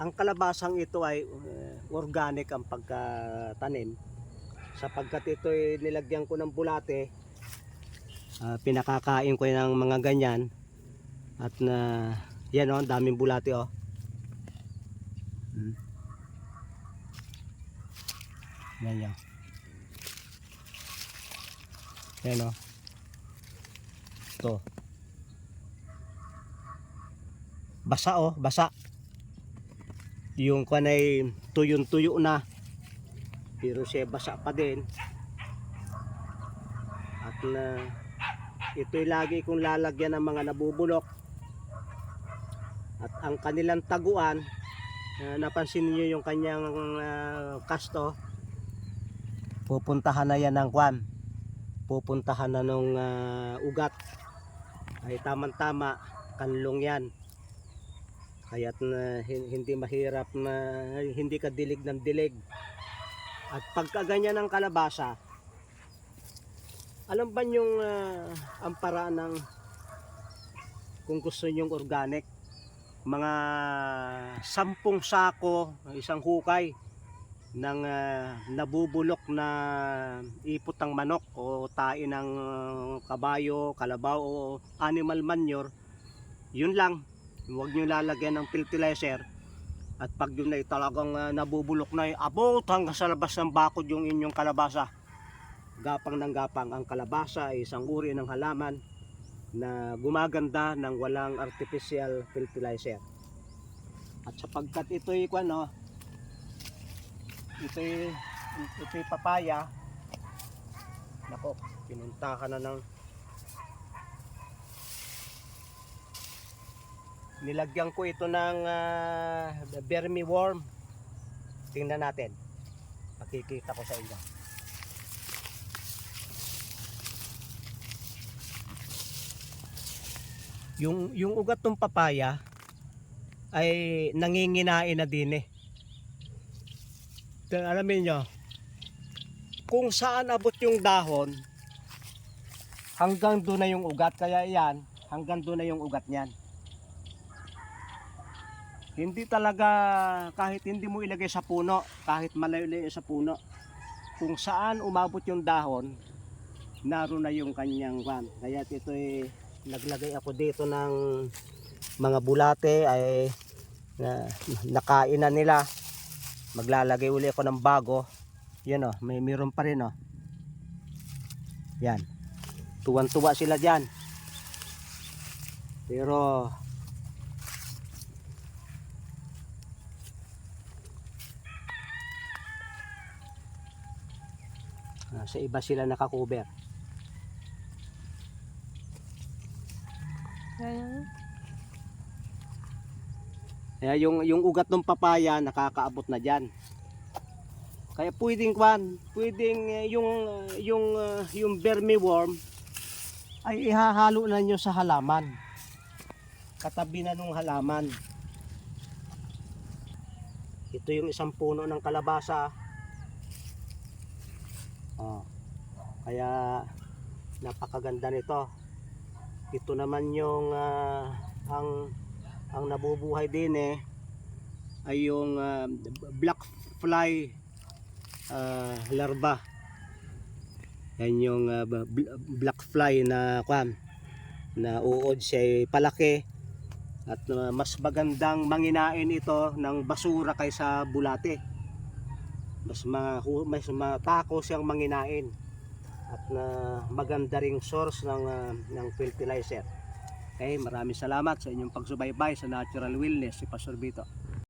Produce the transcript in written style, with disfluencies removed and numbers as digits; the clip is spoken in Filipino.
Ang kalabasang ito ay organic ang pagkatanim, sapagkat ito ay nilagyan ko ng bulate. Pinakakain ko ng mga ganyan at yan o, daming bulate o. Yan yan. Yan o. Ito. Basa o, basa. Yung kanay tuyong-tuyo na, pero siya basa pa din. At ito'y lagi kong lalagyan ng mga nabubulok. At ang kanilang taguan, napansin niyo yung kanyang kasto, pupuntahan na yan ng kwan, pupuntahan na nung ugat. Ay tamang-tama, kanlong yan. Kaya't hindi mahirap na hindi ka dilig ng dilig. At pagkaganyan ng kalabasa, alam ba yung ang paraan ng kung gusto nyong organic, mga 10 sako, isang hukay ng nabubulok na ipot ng manok o tae ng kabayo, kalabaw o animal manure, yun lang. Huwag nyo lalagyan ng fertilizer. At pag yun ay talagang nabubulok na, abot hanggang sa labas ng bakod yung inyong kalabasa. Gapang ng gapang. Ang kalabasa ay isang uri ng halaman na gumaganda ng walang artificial fertilizer. At sapagkat ito'y ito'y papaya, nako, pinunta ka na ng nilagyan ko ito ng vermiworm. Tingnan natin, makikita ko sa inyo. Yung ugat ng papaya ay nanginginain na din eh. Alamin nyo, kung saan abot yung dahon, hanggang doon na yung ugat. Kaya yan, hanggang doon na yung ugat niyan. Hindi talaga, kahit hindi mo ilagay sa puno, kahit malayo sa puno, kung saan umabot yung dahon, naroon na yung kanyang kwan. Kaya ito naglagay ako dito ng mga bulate, ay nakain na nila. Maglalagay uli ako ng bago. Yan o, mayroon pa rin o. Yan, tuwan-tuwa sila dyan. Pero sa iba sila nakakover. Kaya yung ugat ng papaya nakakaabot na diyan. Kaya pwedeng yung vermiworm ay ihahalo na nyo sa halaman. Katabi na nung halaman. Ito yung isang puno ng kalabasa. Kaya napakaganda nito. Ito naman yung ang nabubuhay din ay yung black fly larva. Yan yung black fly na uod siya ay palaki. At mas magandang manginain ito ng basura kaysa bulate. Mas matako siyang manginain. At maganda ring source ng fertilizer. Okay, maraming salamat sa inyong pagsubaybay sa Natural Wellness, si Pastor Vito.